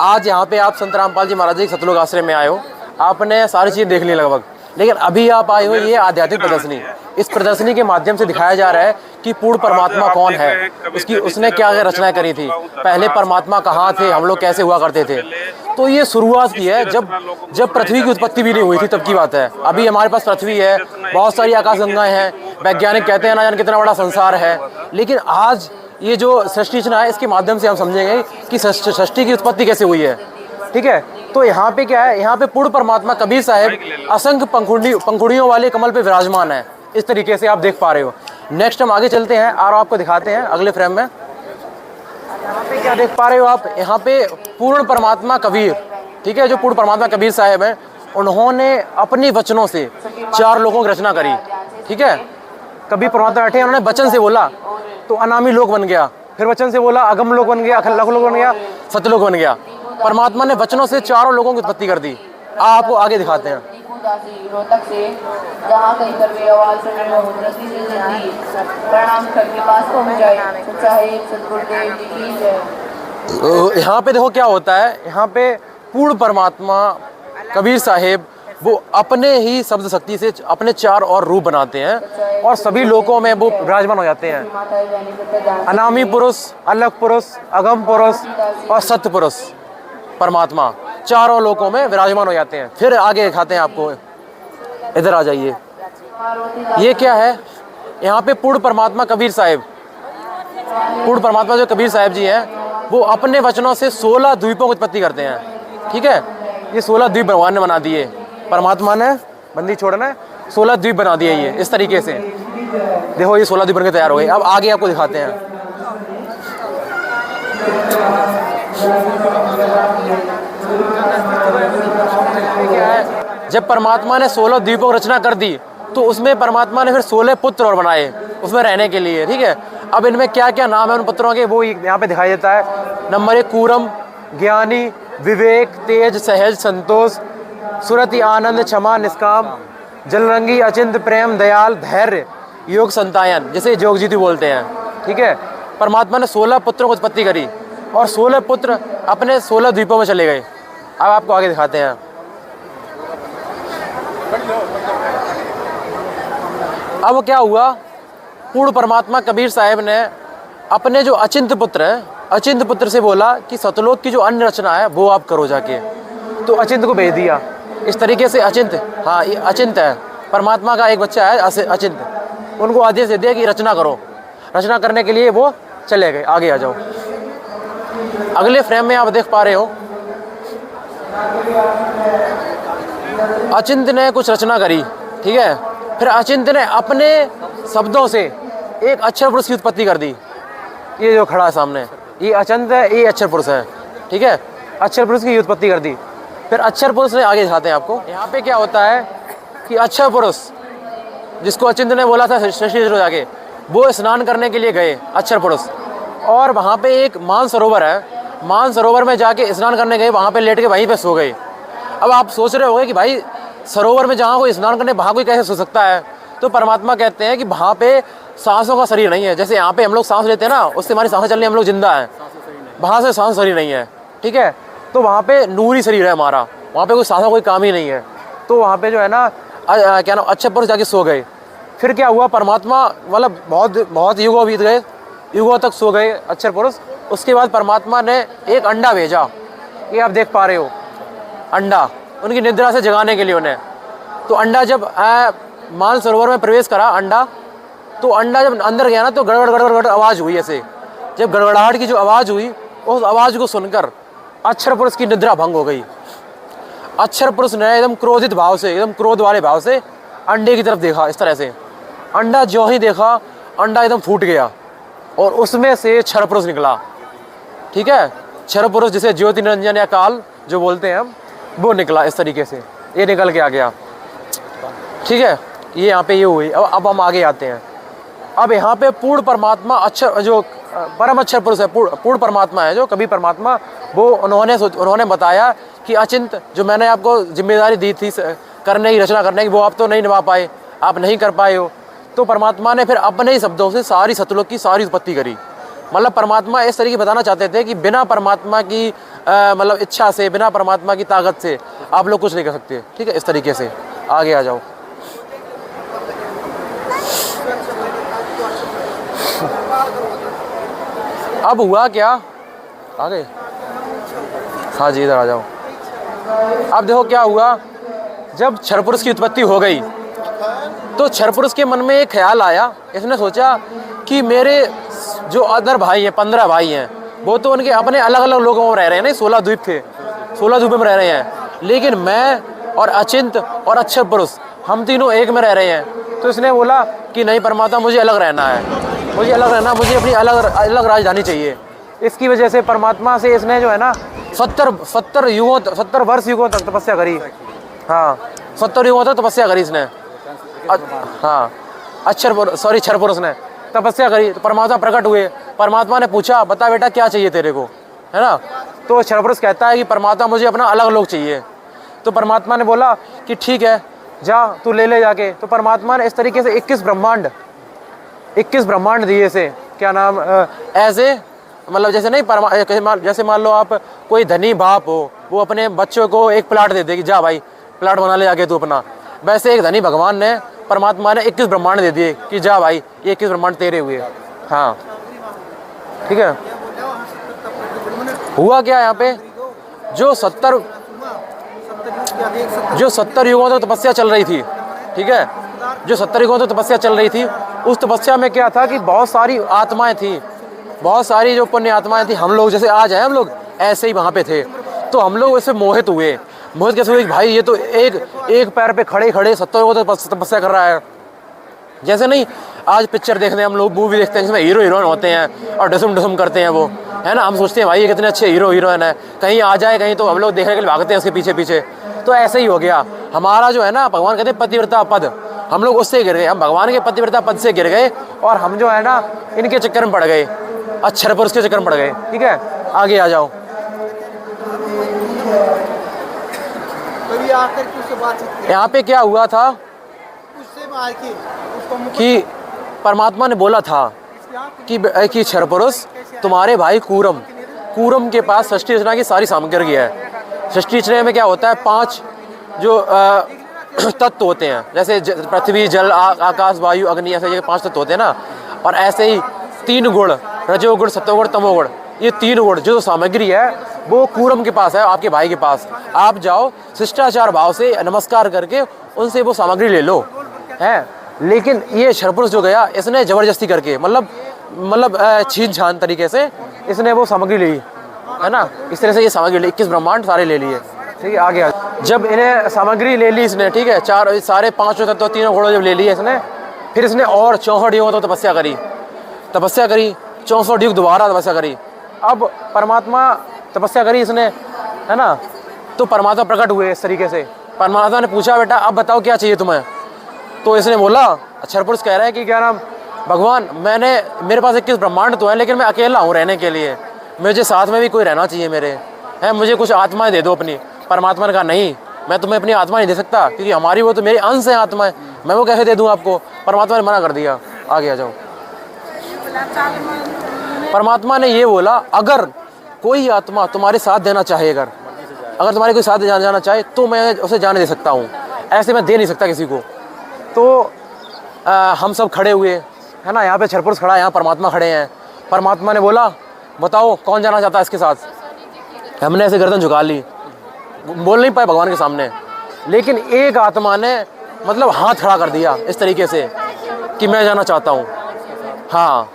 आज यहाँ पे आप संत रामपाल जी महाराज जी के सतलोक आश्रम में आए हो, आपने सारी चीज़ देख ली लगभग, लेकिन अभी आप आए हो ये आध्यात्मिक प्रदर्शनी। इस प्रदर्शनी के माध्यम से दिखाया जा रहा है कि पूर्ण परमात्मा कौन है, उसने क्या क्या रचनाएं करी थी, पहले परमात्मा कहाँ थे, हम लोग कैसे हुआ करते थे। तो ये शुरुआत की है जब पृथ्वी की उत्पत्ति भी नहीं हुई थी, तब की बात है। अभी हमारे पास पृथ्वी है, बहुत सारी आकाशगंगाएं हैं, वैज्ञानिक कहते हैं ना जाने कितना बड़ा संसार है, लेकिन आज ये जो सृष्टि रचना है इसके माध्यम से हम समझेंगे कि सृष्टि की उत्पत्ति कैसे हुई है। ठीक है, तो यहाँ पे क्या है, यहाँ पे पूर्ण परमात्मा कबीर साहब असंख्य पंखुड़ियों वाले कमल पे विराजमान है, इस तरीके से आप देख पा रहे हो। नेक्स्ट हम आगे चलते हैं और आपको दिखाते हैं अगले फ्रेम में। यहाँ पे क्या देख पा रहे हो आप, यहाँ पे पूर्ण परमात्मा कबीर, ठीक है, जो पूर्ण परमात्मा कबीर साहब हैं, उन्होंने अपनी वचनों से 4 लोगों की रचना करी। ठीक है, कबीर परमात्मा बैठे, उन्होंने वचन से बोला तो अनामी लोक बन गया, फिर वचन से बोला अगम लोक बन गया, अखंड लोक बन गया, सतलोक बन गया। परमात्मा ने वचनों से 4 लोगों की उत्पत्ति कर दी। आपको आगे दिखाते हैं। रोहतक से जहाँ कहीं पर भी आवाज सुनने में दृष्टि से जल्दी प्रणाम करके पास पहुँच जाए, चाहे सतगुरुदेव जी की जय। तो यहाँ पे देखो क्या होता है, यहाँ पे पूर्ण परमात्मा कबीर साहेब वो अपने ही शब्द शक्ति से अपने 4 और रूप बनाते हैं और सभी लोकों में वो विराजमान हो जाते हैं। अनामी पुरुष, अलग पुरुष, अगम पुरुष और सत्य पुरुष परमात्मा चारों लोकों में विराजमान हो जाते हैं। फिर आगे दिखाते हैं आपको, इधर आ जाइए। ये क्या है, यहाँ पे पूर्ण परमात्मा कबीर साहब, पूर्ण परमात्मा जो कबीर साहब जी हैं, वो अपने वचनों से 16 द्वीपों की उत्पत्ति करते हैं। ठीक है, ये 16 द्वीप भगवान ने बना दिए, परमात्मा ने बंदी छोड़ना है, 16 द्वीप बना दिए ये इस तरीके से। देखो ये 16 द्वीप बनकर तैयार हो गए। अब आगे आपको दिखाते हैं। क्या है, जब परमात्मा ने 16 द्वीपों की रचना कर दी तो उसमें परमात्मा ने फिर 16 पुत्र और बनाए उसमें रहने के लिए। ठीक है, अब इनमें क्या क्या नाम है उन पुत्रों के, वो यहाँ पे दिखाई देता है। नंबर 1 कूरम, ज्ञानी, विवेक, तेज, सहज, संतोष, सुरति, आनंद, क्षमा, निष्काम, जलरंगी, अचिंत, प्रेम, दयाल, धैर्य, योग, संतायन, जिसे जोग जीती बोलते हैं। ठीक है, परमात्मा ने 16 पुत्रों की उत्पत्ति करी और 16 पुत्र अपने 16 द्वीपों में चले गए। अब आपको आगे दिखाते हैं। अब क्या हुआ, पूर्ण परमात्मा कबीर साहब ने अपने जो अचिंत पुत्र हैं, अचिंत पुत्र से बोला कि सतलोक की जो अन्य रचना है वो आप करो जाके, तो अचिंत को भेज दिया। इस तरीके से अचिंत, हाँ ये अचिंत है, परमात्मा का एक बच्चा है अचिंत, उनको आदेश दे दिया कि रचना करो। रचना करने के लिए वो चले गए। आगे आ जाओ, अगले फ्रेम में आप देख पा रहे हो अचिंत ने कुछ रचना करी। ठीक है, फिर अचिंत ने अपने शब्दों से एक अक्षर पुरुष की उत्पत्ति कर दी। ये जो खड़ा है सामने, ये अचिंत है, ये अक्षर पुरुष है। ठीक है, अक्षर पुरुष की उत्पत्ति कर दी। फिर अक्षर पुरुष ने आगे दिखाते हैं आपको। यहाँ पे क्या होता है कि अक्षर पुरुष जिसको अचिंत ने बोला था सृष्टि हो जाके, वो स्नान करने के लिए गए अक्षर पुरुष, और वहाँ पे एक मान सरोवर है, मान सरोवर में जाके स्नान करने गए, वहाँ पे लेट के वहीं पे सो गए। अब आप सोच रहे होंगे कि भाई सरोवर में जहाँ कोई स्नान करने वहाँ कोई कैसे सो सकता है, तो परमात्मा कहते हैं कि वहाँ पे सांसों का शरीर नहीं है। जैसे यहाँ पे हम लोग सांस लेते हैं ना, उससे हमारी सांसें चलने हम लोग जिंदा हैं, वहाँ से सांस शरीर नहीं है। ठीक है, तो वहाँ पे नूरी शरीर है हमारा, वहाँ पे कोई सांसों कोई काम ही नहीं है। तो वहाँ पे जो है ना क्या नाम, अक्षर पुरुष जाके सो गए। फिर क्या हुआ, परमात्मा मतलब बहुत युगों बीत गए, युगों तक सो गए अक्षर पुरुष। उसके बाद परमात्मा ने एक अंडा भेजा, ये आप देख पा रहे हो, अंडा उनकी निद्रा से जगाने के लिए उन्हें। तो अंडा जब मान सरोवर में प्रवेश करा अंडा, तो अंडा जब अंदर गया ना तो गड़बड़ गड़बड़ गड़बड़ आवाज़ हुई ऐसे। जब गड़बड़ाहट की जो आवाज़ हुई, उस आवाज़ को सुनकर अक्षर पुरुष की निद्रा भंग हो गई। अक्षर पुरुष ने एकदम क्रोधित भाव से, एकदम क्रोध वाले भाव से अंडे की तरफ देखा। इस तरह से अंडा जो ही देखा, अंडा एकदम फूट गया और उसमें से क्षर पुरुष निकला। ठीक है, क्षर पुरुष जिसे ज्योति निरंजन या काल जो बोलते हैं हम, वो निकला। इस तरीके से ये निकल के आ गया। ठीक है, ये यहाँ पे ये हुई। अब हम आगे आते हैं। अब यहाँ पे पूर्ण परमात्मा अक्षर जो परम अक्षर पुरुष है, पूर्ण परमात्मा है जो कभी परमात्मा, वो उन्होंने बताया कि अचिंत जो मैंने आपको जिम्मेदारी दी थी करने की, रचना करने की, वो आप तो नहीं निभा पाए, आप नहीं कर पाए हो। तो परमात्मा ने फिर अपने ही शब्दों से सारी सतलोक की सारी उत्पत्ति करी। मतलब परमात्मा इस तरीके बताना चाहते थे कि बिना परमात्मा की मतलब इच्छा से, बिना परमात्मा की ताकत से आप लोग कुछ नहीं कर सकते। ठीक है, इस तरीके से आगे आ जाओ। अब हुआ क्या, आ गए? हाँ जी, इधर आ जाओ। अब देखो क्या हुआ, जब क्षर पुरुष की उत्पत्ति हो गई तो क्षर पुरुष के मन में एक ख्याल आया। इसने सोचा कि मेरे जो अदर भाई हैं, 15 भाई हैं, वो तो उनके अपने अलग अलग लोगों में रह रहे हैं, नहीं 16 द्वीप थे, 16 द्वीप में रह रहे हैं, लेकिन मैं और अचिंत और अक्षर पुरुष हम तीनों एक में रह रहे हैं। तो इसने बोला कि नहीं परमात्मा, मुझे अलग रहना है, मुझे अलग रहना, मुझे अपनी अलग अलग राजधानी चाहिए। इसकी वजह से परमात्मा से इसने जो है ना 70 वर्ष युगों तक तपस्या करी। हाँ, 70 युगों तक तपस्या करी इसने। हाँ, क्षर पुरुष ने तपस्या करी तो परमात्मा प्रकट हुए। परमात्मा ने पूछा, बता बेटा क्या चाहिए तेरे को, है ना? तो क्षर पुरुष कहता है कि परमात्मा मुझे अपना अलग लोक चाहिए। तो परमात्मा ने बोला कि ठीक है, जा तू ले जाके। तो परमात्मा ने इस तरीके से 21 ब्रह्मांड दिए से, क्या नाम, ऐसे मतलब जैसे नहीं जैसे मान लो आप कोई धनी बाप हो, वो अपने बच्चों को एक प्लाट दे देगी, जा भाई प्लाट बना ले जाके तू अपना। वैसे एक धनी भगवान ने, परमात्मा ने 21 ब्रह्मांड दे दिए कि जा भाई ये 21 ब्रह्मांड तेरे हुए। हाँ, ठीक है। हुआ क्या यहाँ पे, जो 70 युगों तक तपस्या चल रही थी, ठीक है, जो 70 युगों तक तपस्या चल रही थी, उस तपस्या में क्या था कि बहुत सारी आत्माएं थी, बहुत सारी जो पुण्य आत्माएं थी। हम लोग जैसे आज हैं, हम लोग ऐसे ही वहाँ पे थे। तो हम लोग इससे मोहित हुए। मोहित कैसे हुए, भाई ये तो एक पैर पे खड़े 70 युगों तक तपस्या कर रहा है। जैसे नहीं आज पिक्चर देखते हैं हम लोग, मूवी देखते हैं जिसमें हीरो हीरोइन होते हैं और डसम करते हैं वो, है ना, हम सोचते हैं भाई ये कितने अच्छे हीरो हीरोइन है, कहीं आ जाए कहीं तो हम लोग देखने के लिए भागते हैं उसके पीछे पीछे। तो ऐसे ही हो गया हमारा जो है ना, भगवान कहते हैं पतिव्रता पद, हम लोग उससे गिर गए, हम भगवान के पतिव्रता पद से गिर गए और हम जो है ना इनके चक्कर में पड़ गए, अक्षर पुरुष के चक्कर में पड़ गए। ठीक है, आगे आ जाओ। यहाँ पे क्या हुआ था कि परमात्मा ने बोला था कि क्षर पुरुष तुम्हारे भाई कूरम के पास षष्ठी रचना की सारी सामग्री है। षष्ठी रचना में क्या होता है, 5 जो तत्व होते हैं, जैसे पृथ्वी, जल, आकाश, वायु, अग्नि, ऐसे ये 5 तत्व होते हैं ना। और ऐसे ही 3 गुण, रजोगुण, सत्वगुण, तमोगुण, ये 3 गुण जो सामग्री है वो कूरम के पास है, आपके भाई के पास। आप जाओ शिष्टाचार भाव से नमस्कार करके उनसे वो सामग्री ले लो, है। लेकिन ये क्षर पुरुष जो गया, इसने ज़बरदस्ती करके मतलब छीन छान तरीके से इसने वो सामग्री ली, है ना। इस तरह से ये सामग्री ली, 21 ब्रह्मांड सारे ले लिए। ठीक है, आगे जब इन्हें सामग्री ले ली इसने, ठीक है, सारे 5 तत्व 3 घोड़ों जब ले लिए इसने, फिर इसने और 64 युगों तो तपस्या करी 64 युग दोबारा तपस्या करी। अब परमात्मा तपस्या करी इसने, है ना, तो परमात्मा प्रकट हुए इस तरीके से। परमात्मा ने पूछा, बेटा अब बताओ क्या चाहिए तुम्हें। तो इसने बोला, क्षर पुरुष कह रहा है कि क्या नाम, भगवान मेरे पास 21 ब्रह्मांड तो है, लेकिन मैं अकेला हूँ रहने के लिए, मुझे साथ में भी कोई रहना चाहिए मेरे, है, मुझे कुछ आत्माएं दे दो अपनी। परमात्मा ने कहा नहीं, मैं तुम्हें अपनी आत्मा नहीं दे सकता, क्योंकि हमारी वो तो मेरे अंश है आत्माएं, मैं वो कैसे दे दूँ आपको। परमात्मा ने मना कर दिया। आगे आ जाओ। परमात्मा ने ये बोला, अगर कोई आत्मा तुम्हारे साथ देना चाहे, अगर तुम्हारे कोई साथ जाना चाहे तो मैं उसे जाने दे सकता हूँ, ऐसे मैं दे नहीं सकता किसी को। तो हम सब खड़े हुए, है ना, यहाँ पे क्षर पुरुष खड़ा है, यहाँ परमात्मा खड़े हैं। परमात्मा ने बोला, बताओ कौन जाना चाहता है इसके साथ। हमने ऐसे गर्दन झुका ली, बोल नहीं पाए भगवान के सामने, लेकिन एक आत्मा ने मतलब हाथ खड़ा कर दिया इस तरीके से कि मैं जाना चाहता हूँ। हाँ,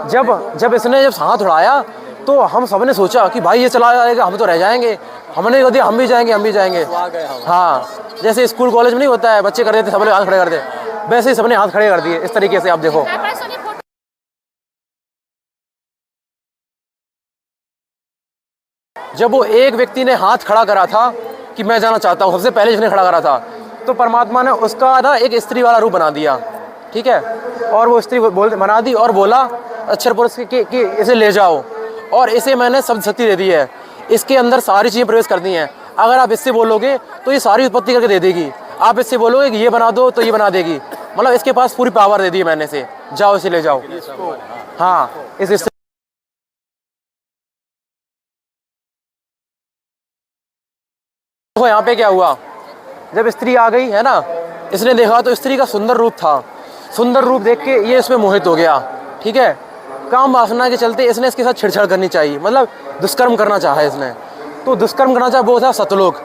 जब इसने हाथ उड़ाया तो हम सब ने सोचा कि भाई ये चला जाएगा, हम तो रह जाएंगे। हमने कह दिया हम भी जाएंगे। हाँ, जैसे स्कूल कॉलेज में नहीं होता है, बच्चे कर देते, सब लोग हाथ खड़े कर दे, वैसे ही सबने हाथ खड़े कर दिए इस तरीके से। आप देखो, जब वो एक व्यक्ति ने हाथ खड़ा करा था कि मैं जाना चाहता हूँ, सबसे पहले जिसने खड़ा करा था, तो परमात्मा ने उसका ना एक स्त्री वाला रूप बना दिया। ठीक है, और वो स्त्री बना दी और बोला अक्षर पुरुष कि इसे ले जाओ, और इसे मैंने शब्द शक्ति दे दी है, इसके अंदर सारी चीज़ें प्रवेश कर दी हैं। अगर आप इससे बोलोगे तो ये सारी उत्पत्ति करके दे देगी, आप इससे बोलोगे कि ये बना दो तो ये बना देगी, मतलब इसके पास पूरी पावर दे दी है मैंने से, जाओ इसे ले जाओ। हाँ, इस देखो यहाँ पे क्या हुआ, जब स्त्री आ गई है ना, इसने देखा तो स्त्री का सुंदर रूप था, सुंदर रूप देख के ये इसमें मोहित हो गया, ठीक है। काम वासना के चलते इसने इसके साथ छेड़छाड़ करनी चाहिए, मतलब दुष्कर्म करना चाहा इसने। तो दुष्कर्म करना चाहा, वो था सतलोक,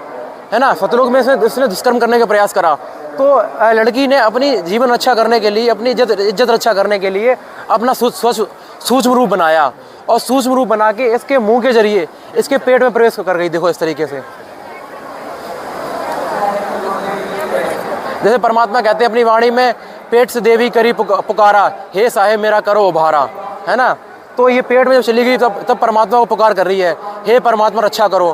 है ना। सतलोक में इसने दुष्कर्म करने का प्रयास करा। तो लड़की ने अपनी जीवन रक्षा करने के लिए, अपनी इज्जत रक्षा करने के लिए अपना सूक्ष्म रूप बनाया, और सूक्ष्म रूप बना के इसके मुंह के जरिए इसके पेट में प्रवेश कर गई। देखो इस तरीके से, जैसे परमात्मा कहते हैं अपनी वाणी में, पेट से देवी करी पुकारा, हे साहेब मेरा करो उभारा, है ना। तो ये पेट में जब चली गई तब परमात्मा को पुकार कर रही है, हे परमात्मा रक्षा करो,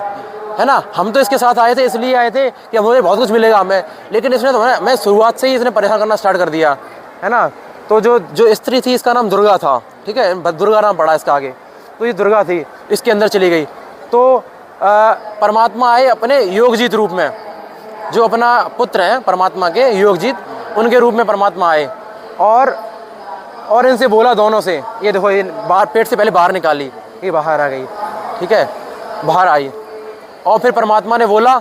है ना। हम तो इसके साथ आए थे, इसलिए आए थे कि मुझे बहुत कुछ मिलेगा हमें, लेकिन इसने तो मैं शुरुआत से ही इसने परेशान करना स्टार्ट कर दिया, है ना। तो जो स्त्री थी इसका नाम दुर्गा था, ठीक है, दुर्गा नाम पड़ा इसका आगे। तो ये दुर्गा थी, इसके अंदर चली गई। तो परमात्मा आए अपने योगजीत रूप में, जो अपना पुत्र हैं परमात्मा के योगजीत, उनके रूप में परमात्मा आए, और इनसे बोला दोनों से, ये देखो ये बाहर पेट से पहले बाहर निकाली, ये बाहर आ गई, ठीक है, बाहर आई। और फिर परमात्मा ने बोला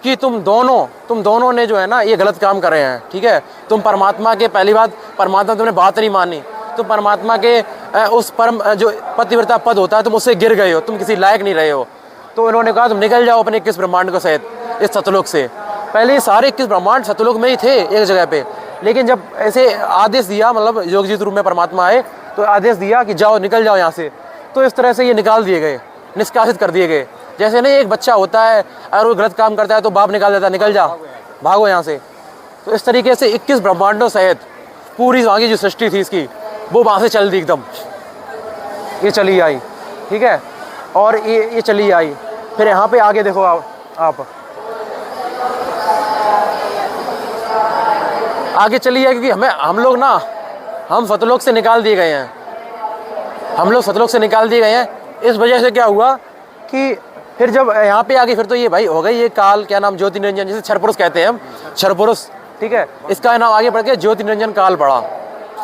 कि तुम दोनों ने जो है ना ये गलत काम कर रहे हैं, ठीक है। तुम परमात्मा के, पहली बात परमात्मा तुमने बात नहीं मानी, तुम परमात्मा के उस परम जो पतिव्रता पद होता है तुम उससे गिर गए हो, तुम किसी लायक नहीं रहे हो। तो इन्होंने कहा तुम निकल जाओ अपने 21 ब्रह्मांड को सहित इस सतलोक से। पहले ये सारे 21 ब्रह्मांड सतलोक में ही थे एक जगह पे, लेकिन जब ऐसे आदेश दिया, मतलब योगजीत रूप में परमात्मा आए तो आदेश दिया कि जाओ निकल जाओ यहाँ से, तो इस तरह से ये निकाल दिए गए, निष्कासित कर दिए गए। जैसे नहीं एक बच्चा होता है, अगर वो गलत काम करता है तो बाप निकाल देता है, निकल जा भागो यहाँ से। तो इस तरीके से 21 ब्रह्मांडों सहित पूरी वहाँ की जो सृष्टि थी इसकी, वो वहाँ से चल दी एकदम, ये चली आई, ठीक है। और ये चली आई। फिर यहाँ पे आगे देखो आप आगे चली आई, क्योंकि हम सतलोक से निकाल दिए गए हैं, हम लोग सतलोक से निकाल दिए गए हैं। इस वजह से क्या हुआ कि फिर जब यहाँ पे आगे, फिर तो ये भाई हो गई ये काल, क्या नाम, ज्योति निरंजन, जिसे क्षर पुरुष कहते हैं हम, क्षर पुरुष, ठीक है। इसका नाम आगे बढ़ के ज्योति निरंजन काल पड़ा।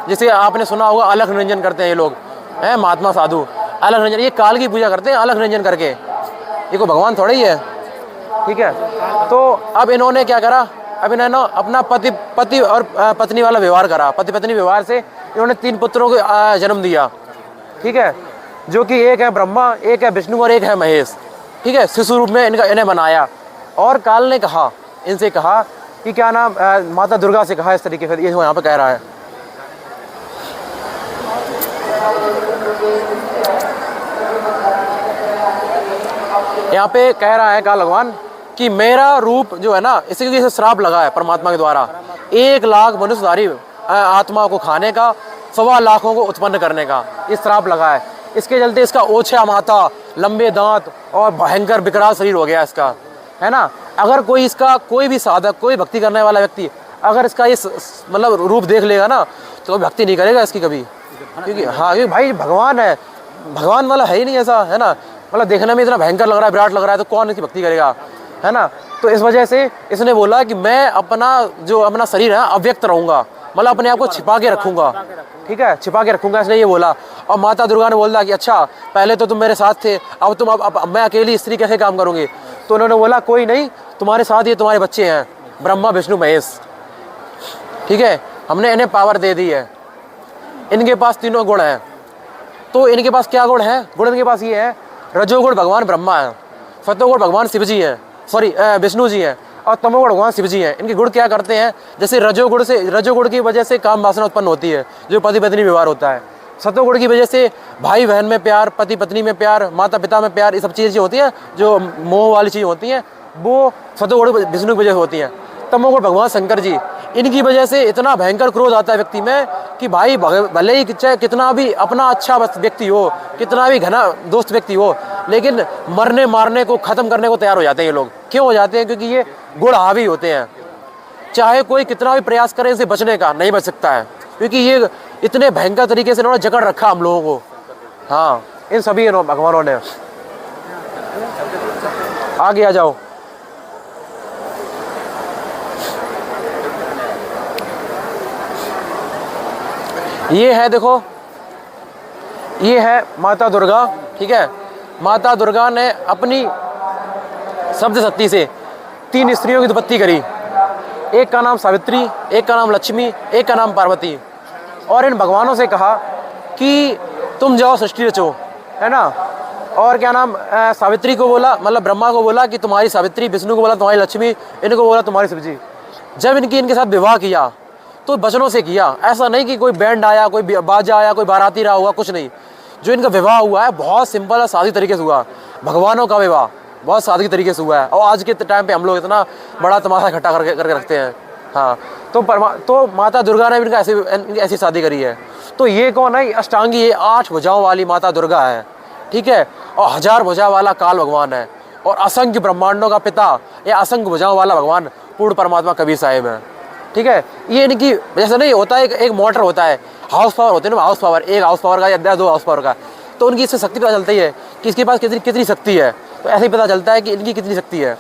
जैसे आपने सुना होगा अलख निरंजन करते हैं ये लोग, हैं महात्मा साधु, अलख निरंजन, ये काल की पूजा करते हैं अलख निरंजन करके, ये कोई भगवान थोड़ा ही है, ठीक है। तो अब इन्होंने क्या करा, अब इन्होंने अपना पति और पत्नी वाला व्यवहार करा। पति पत्नी व्यवहार से इन्होंने 3 पुत्रों को जन्म दिया, ठीक है, जो कि एक है ब्रह्मा, एक है विष्णु और एक है महेश, ठीक है। शिशु रूप में इन्हें बनाया। और काल ने कहा, इनसे कहा कि क्या नाम, माता दुर्गा से कहा इस तरीके से, ये यहाँ पे कह रहा है, यहाँ पे कह रहा है काल भगवान कि मेरा रूप जो है ना, इसी वजह से श्राप लगा है परमात्मा के द्वारा, 1 लाख मनुष्यधारी आत्मा को खाने का, 1.25 लाखों को उत्पन्न करने का ये श्राप लगा है। इसके चलते इसका ओछा माथा, लंबे दांत और भयंकर विकराल शरीर हो गया इसका, है ना। अगर कोई इसका, कोई भी साधक, कोई भक्ति करने वाला व्यक्ति अगर इसका ये मतलब रूप देख लेगा ना, तो भक्ति नहीं करेगा इसकी कभी, क्योंकि हाँ, क्योंकि भाई भगवान है, भगवान वाला है ही नहीं ऐसा, है ना। मतलब देखने में इतना भयंकर लग रहा है, विराट लग रहा है, तो कौन इसकी भक्ति करेगा, है ना। तो इस वजह से इसने बोला कि मैं अपना शरीर है अव्यक्त रहूँगा, मतलब अपने आप को छिपा के रखूँगा, ठीक है, छिपा के रखूँगा, इसने ये बोला। और माता दुर्गा ने बोला कि अच्छा पहले तो तुम मेरे साथ थे, अब मैं अकेली स्त्री कैसे काम करूँगी। तो उन्होंने बोला कोई नहीं, तुम्हारे साथ ये तुम्हारे बच्चे हैं, ब्रह्मा विष्णु महेश, ठीक है, हमने इन्हें पावर दे दी है, इनके पास 3 गुण हैं। तो इनके पास क्या गुण है, गुण इनके पास ये है, रजोगुण भगवान ब्रह्मा है, सतोगुण भगवान शिव जी हैं, विष्णु जी हैं, और तमोगुण भगवान शिव जी हैं। इनके गुण क्या करते हैं, जैसे रजोगुण की वजह से काम वासना उत्पन्न होती है, जो पति पत्नी व्यवहार होता है। सतोगुण की वजह से भाई बहन में प्यार, पति पत्नी में प्यार, माता पिता में प्यार, ये सब चीज़ें होती हैं, जो मोह वाली चीज़ होती हैं, वो सतोगुण विष्णु की वजह से होती हैं। तमोगुण भगवान शंकर जी, इनकी वजह से इतना भयंकर क्रोध आता है व्यक्ति में कि भाई भले ही चाहे कितना भी अपना अच्छा व्यक्ति हो, कितना भी घना दोस्त व्यक्ति हो, लेकिन मरने मारने को, ख़त्म करने को तैयार हो जाते हैं ये लोग। क्यों हो जाते हैं, क्योंकि ये गुण हावी होते हैं। चाहे कोई कितना भी प्रयास करे इनसे बचने का, नहीं बच सकता है, क्योंकि ये इतने भयंकर तरीके से इन्होंने जकड़ रखा हम लोगों को। हाँ, इन सभी भगवानों ने। आगे आ जाओ। ये है, देखो ये है माता दुर्गा, ठीक है। माता दुर्गा ने अपनी शब्द शक्ति से 3 स्त्रियों की उत्पत्ति करी। एक का नाम सावित्री, एक का नाम लक्ष्मी, एक का नाम पार्वती। और इन भगवानों से कहा कि तुम जाओ सृष्टि रचो, है ना। और क्या नाम, सावित्री को बोला, मतलब ब्रह्मा को बोला कि तुम्हारी सावित्री, विष्णु को बोला तुम्हारी लक्ष्मी, इनको बोला तुम्हारी शिवजी। जब इनके साथ विवाह किया तो वचनों से किया, ऐसा नहीं कि कोई बैंड आया, कोई बाजा आया, कोई बाराती रहा हुआ, कुछ नहीं। जो इनका विवाह हुआ है बहुत सिंपल और सादी तरीके से हुआ। भगवानों का विवाह बहुत सादी तरीके से हुआ है। और आज के टाइम पे हम लोग इतना बड़ा तमाशा इकट्ठा करके रखते हैं। हाँ, तो माता दुर्गा ने इनका ऐसी शादी करी है। तो ये कौन है? अष्टांगी, ये 8 भुजाओं वाली माता दुर्गा है, ठीक है। और 1000 भुजा वाला काल भगवान है। और असंख्य ब्रह्मांडों का पिता, या असंख्य भुजाओं वाला भगवान पूर्ण परमात्मा कबीर साहिब है, ठीक है। ये इनकी जैसे नहीं होता है, एक मोटर होता है, हाउस पावर होते हैं ना, हाउस पावर, एक हाउस पावर का या 2 हाउस पावर का, तो उनकी इससे शक्ति पता चलती है कि इसके पास कितनी शक्ति है। तो ऐसे ही पता चलता है कि इनकी कितनी शक्ति है।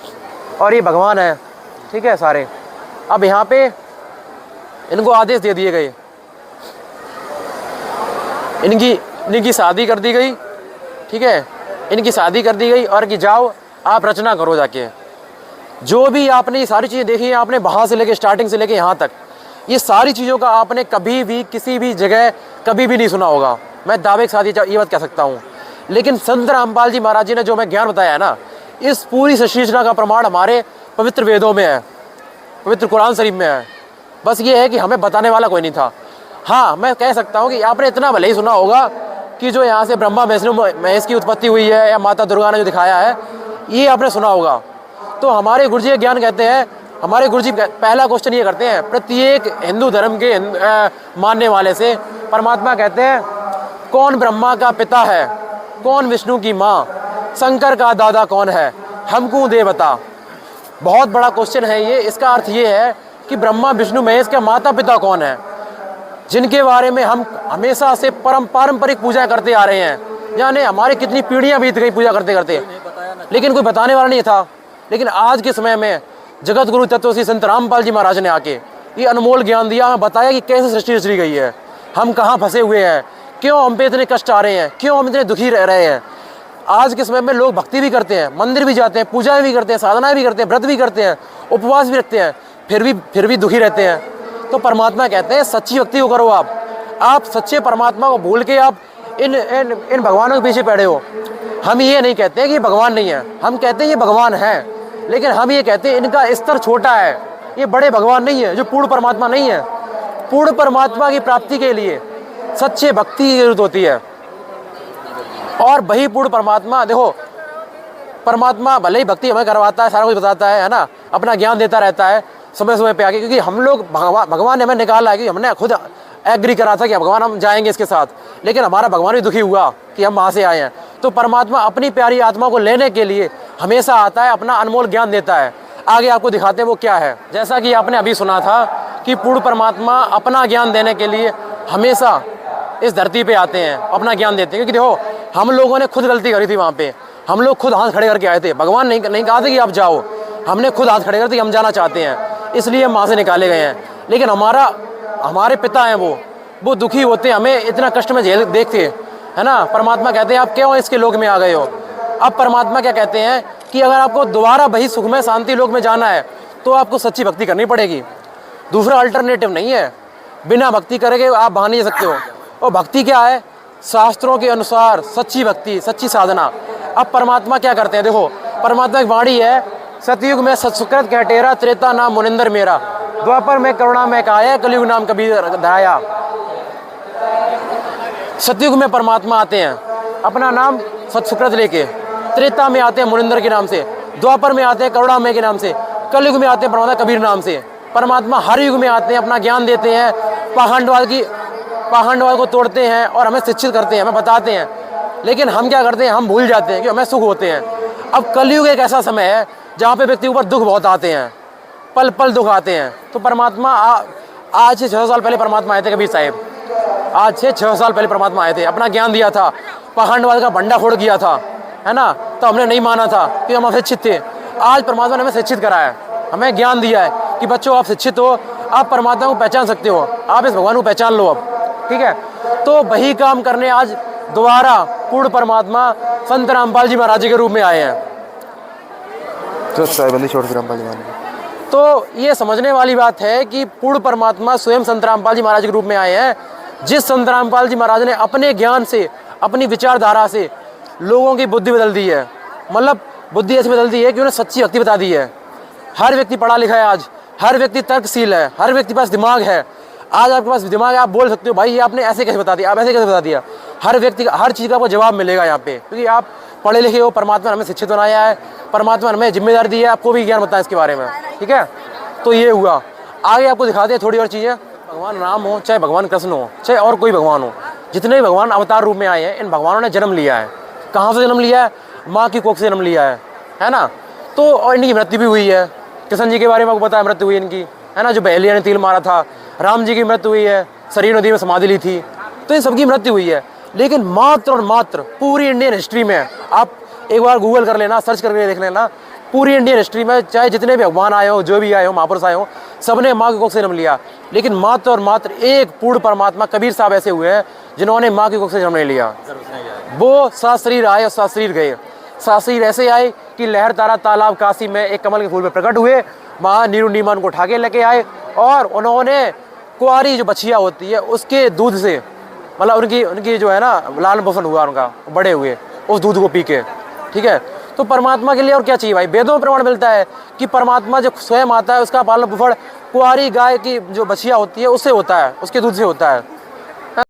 और ये भगवान है, ठीक है, सारे। अब यहाँ पे इनको आदेश दे दिए गए, इनकी शादी कर दी गई, ठीक है, इनकी शादी कर दी गई। और कि जाओ आप रचना करो जाके। जो भी आपने ये सारी चीज़ें देखी हैं, आपने वहाँ से लेके स्टार्टिंग से लेके यहाँ तक, ये सारी चीज़ों का आपने कभी भी किसी भी जगह कभी भी नहीं सुना होगा। मैं दावे के साथ ये बात कह सकता हूँ। लेकिन संत रामपाल जी महाराज जी ने जो हमें ज्ञान बताया है ना, इस पूरी सृष्टि रचना का प्रमाण हमारे पवित्र वेदों में है, पवित्र कुरान शरीफ में है। बस ये है कि हमें बताने वाला कोई नहीं था। हाँ, मैं कह सकता हूँ कि आपने इतना भले ही सुना होगा कि जो यहाँ से ब्रह्मा विष्णु महेश की उत्पत्ति हुई है, या माता दुर्गा ने जो दिखाया है, ये आपने सुना होगा। तो हमारे गुरुजी ये ज्ञान कहते हैं, हमारे गुरुजी पहला क्वेश्चन ये करते हैं प्रत्येक हिंदू धर्म के मानने वाले से। परमात्मा कहते हैं कौन ब्रह्मा का पिता है, कौन विष्णु की माँ, शंकर का दादा कौन है, हमको दे बता। बहुत बड़ा क्वेश्चन है ये। इसका अर्थ ये है कि ब्रह्मा विष्णु महेश का माता पिता कौन है, जिनके बारे में हम हमेशा से पारंपरिक पूजा करते आ रहे हैं। यानी हमारी कितनी पीढ़ियाँ बीत गई पूजा करते करते, लेकिन कोई बताने वाला नहीं था। लेकिन आज के समय में जगत गुरु तत्वश्री संत रामपाल जी महाराज ने आके ये अनमोल ज्ञान दिया, हमें बताया कि कैसे सृष्टि रची गई है, हम कहाँ फंसे हुए हैं, क्यों हम पे इतने कष्ट आ रहे हैं, क्यों हम इतने दुखी रह रहे हैं। आज के समय में लोग भक्ति भी करते हैं, मंदिर भी जाते हैं, पूजा भी करते हैं, साधनाएं भी करते हैं, व्रत भी करते हैं, उपवास भी रखते हैं, फिर भी दुखी रहते हैं। तो परमात्मा कहते हैं सच्ची भक्ति को करो। आप सच्चे परमात्मा को भूल के आप इन भगवानों के पीछे पड़े हो। हम ये नहीं कहते हैं कि भगवान नहीं है, हम कहते हैं ये भगवान है, लेकिन हम ये कहते हैं इनका स्तर छोटा है, ये बड़े भगवान नहीं है, जो पूर्ण परमात्मा नहीं है। पूर्ण परमात्मा की प्राप्ति के लिए सच्चे भक्ति की जरूरत होती है। और वही पूर्ण परमात्मा, देखो परमात्मा भले ही भक्ति हमें करवाता है, सारा कुछ बताता है ना, अपना ज्ञान देता रहता है समय समय पे आके, क्योंकि हम लोग भगवान ने हमें निकाला है, क्योंकि हमने खुद एग्री करा था कि भगवान हम जाएंगे इसके साथ, लेकिन हमारा भगवान भी दुखी हुआ कि हम वहाँ से आए हैं। तो परमात्मा अपनी प्यारी आत्मा को लेने के लिए हमेशा आता है, अपना अनमोल ज्ञान देता है। आगे आपको दिखाते हैं वो क्या है। जैसा कि आपने अभी सुना था कि पूर्ण परमात्मा अपना ज्ञान देने के लिए हमेशा इस धरती पे आते हैं, अपना ज्ञान देते हैं। क्योंकि देखो हम लोगों ने खुद गलती करी थी, वहाँ पे हम लोग खुद हाथ खड़े करके आए थे, भगवान नहीं कहा था कि आप जाओ, हमने खुद हाथ खड़े करते हम जाना चाहते हैं, इसलिए हम वहाँ से निकाले गए हैं। लेकिन हमारे पिता हैं वो दुखी होते हैं, हमें इतना कष्ट में झेल देखते है ना। परमात्मा कहते हैं आप क्यों इसके लोक में आ गए हो। अब परमात्मा क्या कहते हैं कि अगर आपको दोबारा वही सुखमय शांति लोक में जाना है तो आपको सच्ची भक्ति करनी पड़ेगी, दूसरा अल्टरनेटिव नहीं है। बिना भक्ति करेंगे आप वहाँ नहीं जा सकते हो। और भक्ति क्या है? शास्त्रों के अनुसार सच्ची भक्ति, सच्ची साधना। अब परमात्मा क्या करते हैं, देखो परमात्मा की वाणी है, सतयुग में सत्सुकृत कहटेरा, त्रेता नाम मुनिंदर मेरा, द्वापर में करुणा में काया, कलयुग नाम कबीर धराया। सतयुग में परमात्मा आते हैं अपना नाम सत्सुकृत लेके, त्रेता में आते हैं मुनिंदर के नाम से, द्वापर में आते हैं करुणामय के नाम से, कलयुग में आते हैं परमात्मा कबीर नाम से। परमात्मा हर युग में आते हैं, अपना ज्ञान देते हैं, पाखंडवाद को तोड़ते हैं और हमें शिक्षित करते हैं, हमें बताते हैं। लेकिन हम क्या करते हैं, हम भूल जाते हैं कि हमें सुख होते हैं। अब कलयुग एक ऐसा समय है जहाँ पे व्यक्ति के ऊपर दुख बहुत आते हैं, पल पल दुख आते हैं। तो परमात्मा आज से 600 साल पहले परमात्मा आए थे कबीर साहिब, आज से 600 साल पहले परमात्मा आए थे, अपना ज्ञान दिया था, पाखंडवाद का भंडा फोड़ किया था, है ना। तो हमने नहीं माना था कि हम अशिक्षित थे। आज परमात्मा ने हमें शिक्षित कराया है, हमें ज्ञान दिया है कि बच्चों आप शिक्षित हो, आप परमात्मा को पहचान सकते हो, आप इस भगवान को पहचान लो अब, ठीक है। तो वही काम करने आज दोबारा पूर्ण परमात्मा संत रामपाल जी महाराज के रूप में आए हैं। तो साहिबंदी छोड़ फिर रामपाल जी महाराज। तो ये समझने वाली बात है कि पूर्ण परमात्मा स्वयं संत रामपाल जी महाराज के रूप में आए हैं। जिस संत रामपाल जी महाराज ने अपने ज्ञान से, अपनी विचारधारा से लोगों की बुद्धि बदल दी है, मतलब बुद्धि ऐसी बदल दी है कि उन्हें सच्ची भक्ति बता दी है। हर व्यक्ति पढ़ा लिखा है आज, हर व्यक्ति तर्कशील है, हर व्यक्ति के पास दिमाग है। आज आपके पास दिमाग है, आप बोल सकते हो भाई ये आपने ऐसे कैसे बता दिया, आप ऐसे कैसे बता दिया। हर व्यक्ति का हर चीज़ का आपको जवाब मिलेगा यहाँ पे, क्योंकि आप पढ़े लिखे हो। परमात्मा ने हमें शिक्षित बनाया है, परमात्मा ने हमें जिम्मेदारी दी है आपको भी ज्ञान बताएं इसके बारे में, ठीक है। तो ये हुआ। आगे आपको दिखाते हैं थोड़ी और चीज़ें। भगवान राम हो, चाहे भगवान कृष्ण हो, चाहे और कोई भगवान हो, जितने भी भगवान अवतार रूप में आए हैं, इन भगवानों ने जन्म लिया है। कहाँ से जन्म लिया है? माँ की कोख से जन्म लिया है ना। तो और इनकी मृत्यु भी हुई है। कृष्ण जी के बारे में आपको पता है, मृत्यु हुई इनकी, है ना, जो बहेलिया ने तीर मारा था। राम जी की मृत्यु हुई है, सरयू नदी में समाधि ली थी। तो इन सबकी मृत्यु हुई है। लेकिन मात्र और मात्र पूरी इंडियन हिस्ट्री में, आप एक बार गूगल कर लेना, सर्च करके देख लेना, पूरी इंडियन हिस्ट्री में चाहे जितने भी भगवान आए हो, जो भी आए हो, महापुरुष आए हो, सबने माँ की कोख से जन्म लिया। लेकिन मात्र और मात्र एक पूर्ण परमात्मा कबीर साहब ऐसे हुए हैं जिन्होंने माँ की कोख से जन्म नहीं लिया। वो साशरीर आए और साशरीर गए। साशरीर ऐसे आए कि लहर तारा तालाब काशी में एक कमल के फूल पे प्रकट हुए। वहाँ नीरू नीमा उनको उठा के लेके आए और उन्होंने कुंवारी जो बछिया होती है उसके दूध से, मतलब उनकी जो है ना लालन पोषण हुआ, उनका बड़े हुए उस दूध को पी के, ठीक है। तो परमात्मा के लिए और क्या चाहिए भाई? वेदों में प्रमाण मिलता है कि परमात्मा जो स्वयं आता है उसका पालन पोषण कुंवारी गाय की जो बछिया होती है उससे होता है, उसके दूध से होता है।